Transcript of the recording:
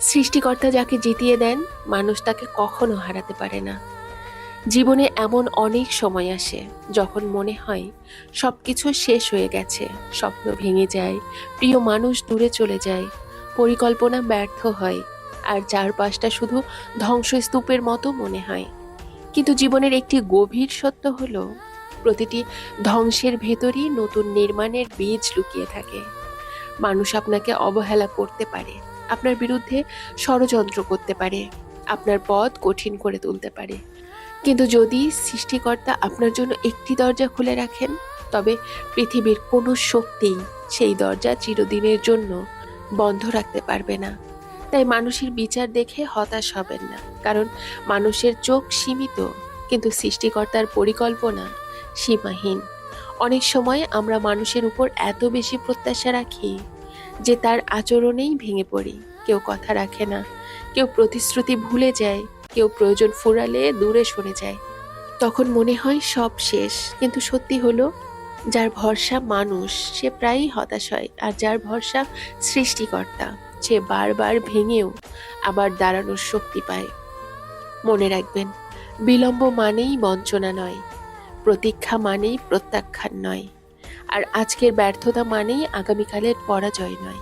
সৃষ্টিকর্তা যাকে জিতিয়ে দেন, মানুষ তাকে কখনো হারাতে পারে না। জীবনে এমন অনেক সময় আসে যখন মনে হয় সবকিছু শেষ হয়ে গেছে, স্বপ্ন ভেঙে যায়, প্রিয় মানুষ দূরে চলে যায়, পরিকল্পনা ব্যর্থ হয়, আর চারপাশটা শুধু ধ্বংসস্তূপের মতো মনে হয়। কিন্তু জীবনের একটি গভীর সত্য হলো, প্রতিটি ধ্বংসের ভেতরই নতুন নির্মাণের বীজ লুকিয়ে থাকে। মানুষ আপনাকে অবহেলা করতে পারে, আপনার বিরুদ্ধে ষড়যন্ত্র করতে পারে, আপনার পথ কঠিন করে তুলতে পারে, কিন্তু যদি সৃষ্টিকর্তা আপনার জন্য একটি দরজা খুলে রাখেন, তবে পৃথিবীর কোনো শক্তিই সেই দরজা চিরদিনের জন্য বন্ধ রাখতে পারবে না। তাই মানুষের বিচার দেখে হতাশ হবেন না, কারণ মানুষের চোখ সীমিত, কিন্তু সৃষ্টিকর্তার পরিকল্পনা সীমাহীন। অনেক সময় আমরা মানুষের উপর এত বেশি প্রত্যাশা রাখি যে তার আচরণেই ভেঙে পড়ি। কেউ কথা রাখে না, কেউ প্রতিশ্রুতি ভুলে যায়, কেউ প্রয়োজন ফুরালে দূরে সরে যায়। তখন মনে হয় সব শেষ, কিন্তু সত্যি হলো, যার ভরসা মানুষ সে প্রায়ই হতাশ হয়, আর যার ভরসা সৃষ্টিকর্তা সে বারবার ভেঙেও আবার দাঁড়ানোর শক্তি পায়। মনে রাখবেন, বিলম্ব মানেই বঞ্চনা নয়, প্রতীক্ষা মানেই প্রত্যাখ্যান নয়, আর আজকের ব্যর্থতা মানেই আগামীকালের পরাজয় নয়।